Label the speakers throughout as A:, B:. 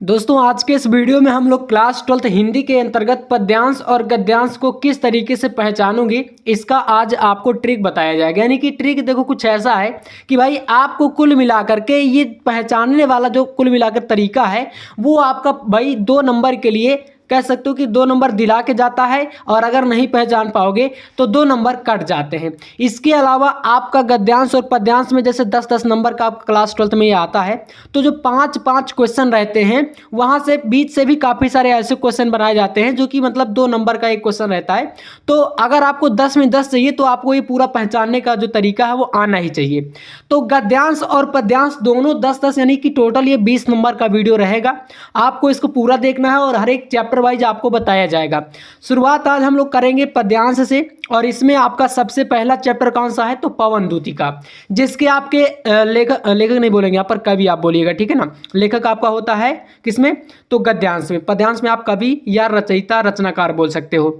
A: दोस्तों आज के इस वीडियो में हम लोग क्लास 12 हिंदी के अंतर्गत पद्यांश और गद्यांश को किस तरीके से पहचानोगे इसका आज आपको ट्रिक बताया जाएगा। यानी कि ट्रिक देखो कुछ ऐसा है कि भाई आपको कुल मिलाकर के ये पहचानने वाला जो कुल मिलाकर तरीका है वो आपका भाई 2 नंबर के लिए कह सकते हो कि 2 नंबर दिला के जाता है और अगर नहीं पहचान पाओगे तो 2 नंबर कट जाते हैं। इसके अलावा आपका गद्यांश और पद्यांश में जैसे 10-10 नंबर का आपका क्लास 12 में ये आता है तो जो 5-5 क्वेश्चन रहते हैं वहाँ से बीच से भी काफ़ी सारे ऐसे क्वेश्चन बनाए जाते हैं जो कि मतलब 2 नंबर का एक क्वेश्चन रहता है। तो अगर आपको 10 में 10 चाहिए तो आपको ये पूरा पहचानने का जो तरीका है वो आना ही चाहिए। तो गद्यांश और पद्यांश दोनों 10-10 यानी कि टोटल ये 20 नंबर का वीडियो रहेगा। आपको इसको पूरा देखना है और हर एक चैप्टर वाइज आपको बताया जाएगा। शुरुआत आज हम लोग करेंगे पद्यांश से और इसमें आपका सबसे पहला चैप्टर कौन सा है तो पवनदूती का, जिसके आपके लेखक नहीं बोलेंगे यहाँ पर कवि आप बोलिएगा, ठीक है ना। लेखक आपका होता है किसमें तो गद्यांश में। पद्यांश में आप कवि या रचयिता रचनाकार बोल सकते हो।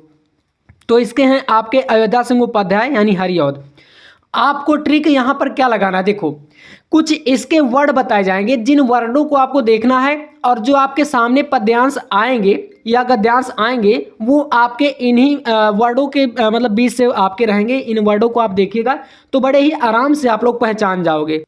A: तो इसके हैं आपके अयोध्या सिंह उपाध्याय यानी हरिऔध। आपको ट्रिक यहाँ पर क्या लगाना है, देखो कुछ इसके वर्ड बताए जाएंगे जिन वर्डों को आपको देखना है और जो आपके सामने पद्यांश आएंगे या गद्यांश आएंगे वो आपके इन्हीं वर्डों के मतलब बीच से आपके रहेंगे। इन वर्डों को आप देखिएगा तो बड़े ही आराम से आप लोग पहचान जाओगे।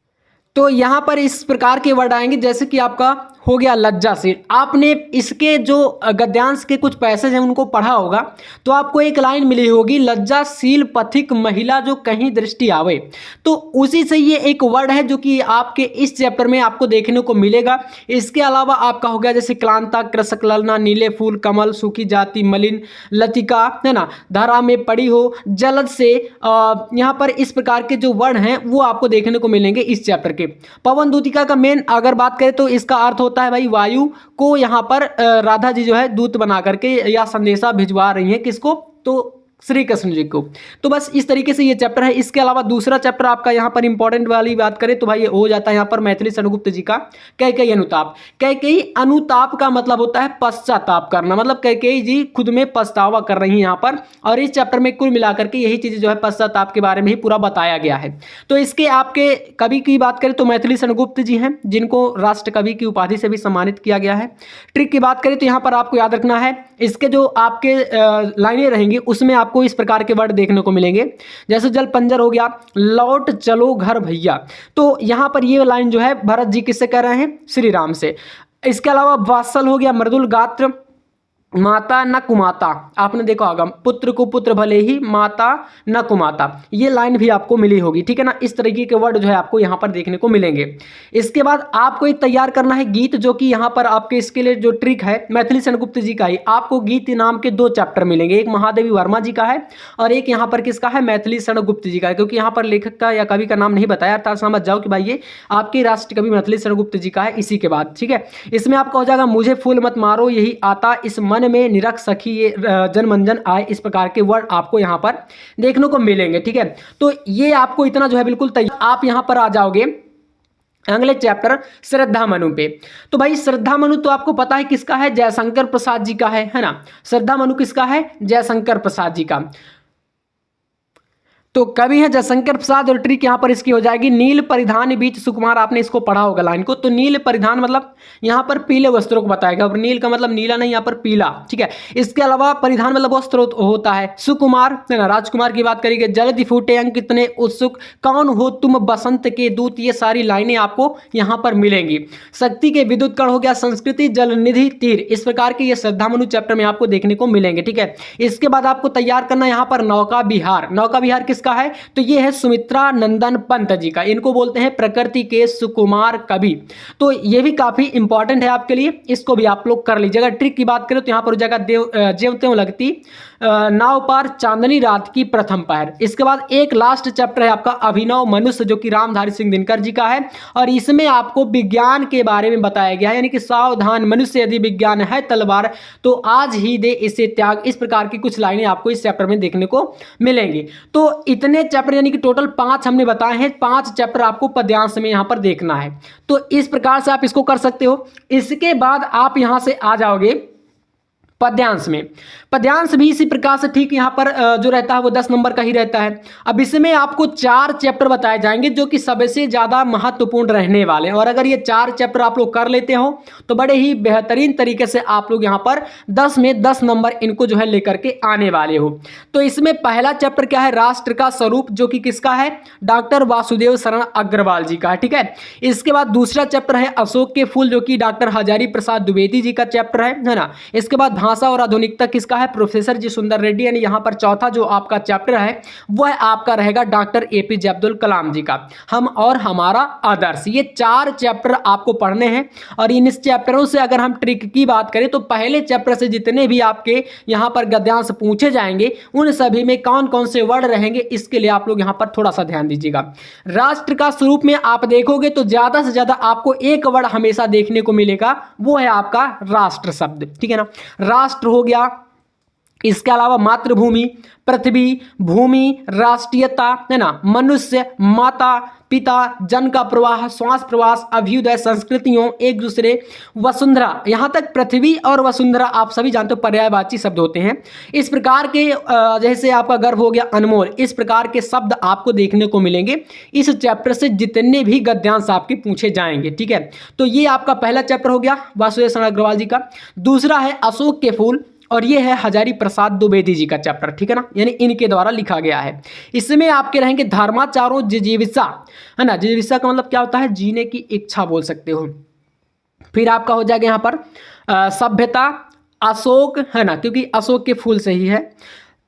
A: तो यहाँ पर इस प्रकार के वर्ड आएंगे जैसे कि आपका हो गया लज्जाशील। आपने इसके जो गद्यांश के कुछ पैसेज हैं उनको पढ़ा होगा तो आपको एक लाइन मिली होगी लज्जाशील पथिक महिला जो कहीं दृष्टि आवे। तो उसी से ये एक वर्ड है जो कि आपके इस चैप्टर में आपको देखने को मिलेगा। इसके अलावा आपका हो गया जैसे क्लांता कृषक ललना नीले फूल कमल सूखी जाति मलिन लतिका है ना धारा में पड़ी हो जलद से यहाँ पर इस प्रकार के जो वर्ड हैं वो आपको देखने को मिलेंगे इस चैप्टर के। पवनदूतिका का मेन अगर बात करें तो इसका अर्थ होता है भाई वायु को यहाँ पर राधा जी जो है दूत बना करके या संदेशा भिजवा रही हैं किसको तो श्री कृष्ण जी को। तो बस इस तरीके से ये चैप्टर है। इसके अलावा दूसरा चैप्टर आपका यहाँ पर इंपॉर्टेंट वाली बात करें तो भाई ये हो जाता है यहाँ पर मैथिली शरणगुप्त जी का कैकेयी अनुताप। कैकेयी अनुताप का मतलब होता है पश्चाताप करना, मतलब कैकेयी जी खुद में पछतावा कर रही हैं यहाँ पर। और इस चैप्टर में कुल मिलाकर के यही चीज़ जो है पश्चाताप के बारे में ही पूरा बताया गया है। तो इसके आपके कवि की बात करें तो मैथिली शरणगुप्त जी हैं जिनको राष्ट्र कवि की उपाधि से भी सम्मानित किया गया है। ट्रिक की बात करें तो यहाँ पर आपको याद रखना है इसके जो आपके लाइनें रहेंगी उसमें आपको इस प्रकार के वर्ड देखने को मिलेंगे जैसे जल पंजर हो गया लौट चलो घर भैया। तो यहां पर ये लाइन जो है भरत जी किससे कह रहे हैं श्री राम से। इसके अलावा वात्सल हो गया मृदुल गात्र माता न कुमाता। आपने देखा होगा पुत्र को पुत्र भले ही माता न कुमाता, ये लाइन भी आपको मिली होगी, ठीक है ना। इस तरीके के वर्ड जो है आपको यहाँ पर देखने को मिलेंगे। इसके बाद आपको एक तैयार करना है गीत जो कि यहाँ पर आपके इसके लिए जो ट्रिक है मैथिली शरणगुप्त जी का ही। आपको गीत नाम के 2 चैप्टर मिलेंगे, एक महादेवी वर्मा जी का है और एक यहाँ पर किसका है मैथिली शरणगुप्त जी का है। क्योंकि यहाँ पर लेखक का या कवि का नाम नहीं बताया था, समझ जाओ कि भाई ये आपके राष्ट्र कवि मैथिली शरणगुप्त जी का है इसी के बाद, ठीक है। इसमें आपका हो जाएगा मुझे फूल मत मारो यही आता इस मन में निरख सखी ये जनमंजन आए। इस प्रकार के वर्ड आपको यहां पर देखने को मिलेंगे, ठीक है। तो ये आपको इतना जो है बिल्कुल तैयार। आप यहां पर आ जाओगे अगले चैप्टर श्रद्धा मनु पे। तो भाई श्रद्धा मनु तो आपको पता है किसका है जयशंकर प्रसाद जी का है ना। श्रद्धा मनु किसका है जयशंकर प्रसाद जी का। तो कवि है जयशंकर प्रसाद और ट्रिक यहाँ पर इसकी हो जाएगी नील परिधान बीच सुकुमार। आपने इसको पढ़ा होगा लाइन को। तो नील परिधान मतलब यहाँ पर पीले वस्त्रों को बताएगा और नील का मतलब नीला नहीं यहाँ पर पीला, ठीक है। इसके अलावा परिधान मतलब वस्त्र होता है। सुकुमार है ना राजकुमार की बात करेंगे जल्दी फूटे अंग कितने उत्सुक कौन हो तुम बसंत के दूत। ये सारी लाइनें आपको यहाँ पर मिलेंगी। शक्ति के विद्युत कण हो गया संस्कृति जल निधि तीर। इस प्रकार के ये श्रद्धा मनु चैप्टर में आपको देखने को मिलेंगे, ठीक है। इसके बाद आपको तैयार करना यहाँ पर नौका विहार। नौका विहार किसका है तो ये है सुमित्रा नंदन पंत जी का। इनको बोलते हैं प्रकृति के सुकुमार कवि। तो ये भी काफी इंपॉर्टेंट है आपके लिए, इसको भी आप लोग कर लीजिएगा। ट्रिक की बात करें तो यहाँ पर हो जाएगा ज्यों त्यों लगती नाव पार चांदनी रात की प्रथम पहर। इसके बाद एक लास्ट चैप्टर है आपका अभिनव मनुष्य जो कि रामधारी सिंह दिनकर जी का है और इसमें आपको विज्ञान के बारे में बताया गया है। यानी कि सावधान मनुष्य यदि विज्ञान है तलवार तो आज ही दे इसे त्याग। इस प्रकार की कुछ लाइनें आपको इस चैप्टर में देखने को मिलेंगी। तो इतने चैप्टर यानी कि टोटल 5 हमने बताए हैं। 5 चैप्टर आपको पद्यांश में यहाँ पर देखना है। तो इस प्रकार से आप इसको कर सकते हो। इसके बाद आप यहाँ से आ जाओगे पद्यांश में। पद्यांश भी इसी प्रकार से ठीक यहाँ पर जो रहता है वो 10 नंबर का ही रहता है। अब इसमें आपको 4 चैप्टर बताए जाएंगे जो कि सबसे ज़्यादा महत्वपूर्ण रहने वाले हैं, और अगर ये 4 चैप्टर आप लोग कर लेते हो तो बड़े ही बेहतरीन तरीके से आप लोग यहाँ पर 10 में 10 नंबर इनको जो है लेकर के आने वाले हो। तो इसमें पहला चैप्टर क्या है, राष्ट्र का स्वरूप, जो कि किसका है, डॉक्टर वासुदेव शरण अग्रवाल जी का है, ठीक है। इसके बाद दूसरा चैप्टर है अशोक के फूल, जो कि डॉक्टर हजारी प्रसाद द्विवेदी जी का चैप्टर है ना। इसके बाद भाषा और आधुनिकता किसका है, प्रोफेसर जी सुंदर रेड्डी। यानी यहाँ पर चौथा जो आपका चैप्टर है वह आपका रहेगा डॉक्टर एपीजे अब्दुल कलाम जी का, हम और हमारा आदर्श। ये 4 चैप्टर आपको पढ़ने हैं, और इन चैप्टरों से अगर हम ट्रिक की बात करें तो पहले चैप्टर से जितने भी आपके यहाँ पर गद्यांश पूछे जाएंगे उन सभी में कौन कौन से वर्ड रहेंगे, इसके लिए आप लोग यहाँ पर थोड़ा सा ध्यान दीजिएगा। राष्ट्र का स्वरूप में आप देखोगे तो ज्यादा से ज्यादा आपको एक वर्ड हमेशा देखने को मिलेगा, वो है आपका राष्ट्र शब्द, ठीक है ना। राष्ट्र हो गया, इसके अलावा मातृभूमि, पृथ्वी, भूमि, राष्ट्रीयता, है ना, मनुष्य, माता, पिता, जन का प्रवाह, श्वास प्रवास, अभ्युदय, संस्कृतियों, एक दूसरे, वसुंधरा। यहाँ तक पृथ्वी और वसुंधरा आप सभी जानते हो पर्यायवाची शब्द होते हैं। इस प्रकार के जैसे आपका गर्भ हो गया, अनमोल, इस प्रकार के शब्द आपको देखने को मिलेंगे इस चैप्टर से जितने भी गद्यांश आपके पूछे जाएंगे, ठीक है। तो ये आपका पहला चैप्टर हो गया वासुदेव शरण अग्रवाल जी का। दूसरा है अशोक के फूल, और ये है हजारी प्रसाद द्विवेदी जी का चैप्टर, ठीक है ना, यानी इनके द्वारा लिखा गया है। इसमें आपके रहेंगे धर्माचारों जिजीविषा, है ना। जिजीविषा का मतलब क्या होता है, जीने की इच्छा बोल सकते हो। फिर आपका हो जाएगा यहाँ पर सभ्यता, अशोक, है ना, क्योंकि अशोक के फूल से ही है।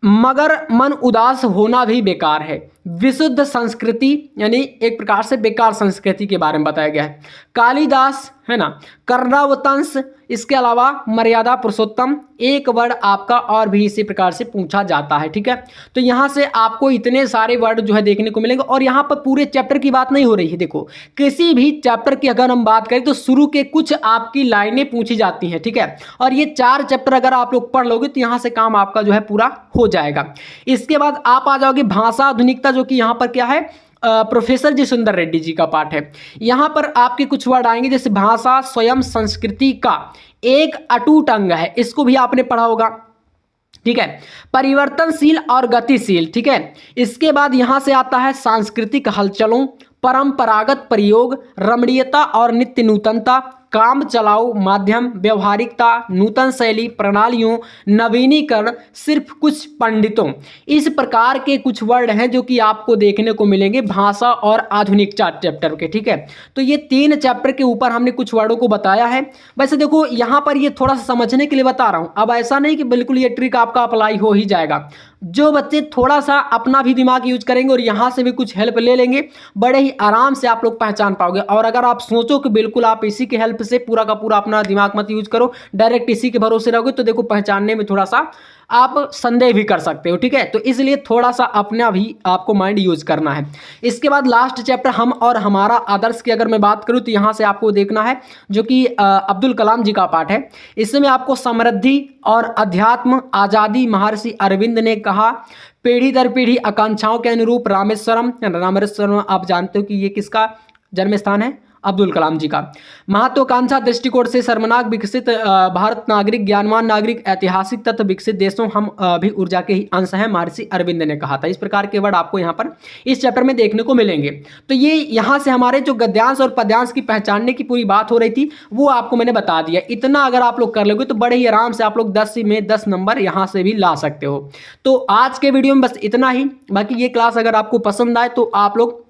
A: मगर मन उदास होना भी बेकार है, विशुद्ध संस्कृति, यानी एक प्रकार से बेकार संस्कृति के बारे में बताया गया है। कालिदास, है ना, कर्णावतंस, इसके अलावा मर्यादा पुरुषोत्तम, एक वर्ड आपका और भी इसी प्रकार से पूछा जाता है, ठीक है। तो यहाँ से आपको इतने सारे वर्ड जो है देखने को मिलेंगे, और यहाँ पर पूरे चैप्टर की बात नहीं हो रही है। देखो, किसी भी चैप्टर की अगर हम बात करें तो शुरू के कुछ आपकी लाइनें पूछी जाती हैं, ठीक है, और ये 4 चैप्टर अगर आप लोग पढ़ लोगे तो यहाँ से काम आपका जो है पूरा हो जाएगा। इसके बाद आप आ जाओगे भाषा आधुनिकता, जो कि यहाँ पर क्या है, प्रोफेसर जी सुंदर रेड्डी जी का पाठ है। यहाँ पर आपके कुछ वर्ड आएंगे, जैसे भाषा स्वयं संस्कृति का एक अटूट अंग है, इसको भी आपने पढ़ा होगा, ठीक है। परिवर्तनशील और गतिशील, ठीक है। इसके बाद यहाँ से आता है सांस्कृतिक हलचलों, परंपरागत प्रयोग, रमणीयता और नित्य नूतनता, काम चलाऊ माध्यम, व्यवहारिकता, नूतन शैली, प्रणालियों, नवीनीकरण, सिर्फ कुछ पंडितों। इस प्रकार के कुछ वर्ड हैं जो कि आपको देखने को मिलेंगे भाषा और आधुनिक चैप्टर के, ठीक है। तो ये 3 चैप्टर के ऊपर हमने कुछ वर्डों को बताया है। वैसे देखो यहाँ पर ये थोड़ा सा समझने के लिए बता रहा हूँ, अब ऐसा नहीं कि बिल्कुल ये ट्रिक आपका अप्लाई हो ही जाएगा। जो बच्चे थोड़ा सा अपना भी दिमाग यूज करेंगे और यहाँ से भी कुछ हेल्प ले लेंगे, बड़े ही आराम से आप लोग पहचान पाओगे। और अगर आप सोचो कि बिल्कुल आप इसी की हेल्प से पूरा का पूरा अपना दिमाग मत यूज करो, डायरेक्ट इसी के भरोसे रहोगे, तो देखो पहचानने में थोड़ा सा आप संदेह भी कर सकते हो, ठीक है। तो इसलिए थोड़ा सा अपना भी आपको माइंड यूज करना है। इसके बाद लास्ट चैप्टर हम और हमारा आदर्श की अगर मैं बात करूं तो यहाँ से आपको देखना है, जो कि अब्दुल कलाम जी का पाठ है। इसमें आपको समृद्धि और अध्यात्म, आज़ादी, महर्षि अरविंद ने कहा, पीढ़ी दर पीढ़ी आकांक्षाओं के अनुरूप रामेश्वरम। रामेश्वरम आप जानते हो कि ये किसका जन्म स्थान है, अब्दुल कलाम जी का। महत्वाकांक्षा दृष्टिकोण से शर्मनाक विकसित भारत नागरिक, ज्ञानवान नागरिक, ऐतिहासिक तत्व विकसित देशों हम भी ऊर्जा के ही अंश हैं, महर्षि अरविंद ने कहा था। इस प्रकार के वर्ड आपको यहाँ पर इस चैप्टर में देखने को मिलेंगे। तो ये यहाँ से हमारे जो गद्यांश और पद्यांश की पहचानने की पूरी बात हो रही थी वो आपको मैंने बता दिया। इतना अगर आप लोग कर लोगे तो बड़े ही आराम से आप लोग 10 में 10 नंबर यहाँ से भी ला सकते हो। तो आज के वीडियो में बस इतना ही। बाकी ये क्लास अगर आपको पसंद आए तो आप लोग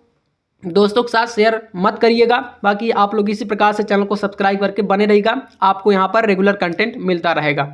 A: दोस्तों के साथ शेयर मत करिएगा। बाकी आप लोग इसी प्रकार से चैनल को सब्सक्राइब करके बने रहिएगा, आपको यहाँ पर रेगुलर कंटेंट मिलता रहेगा।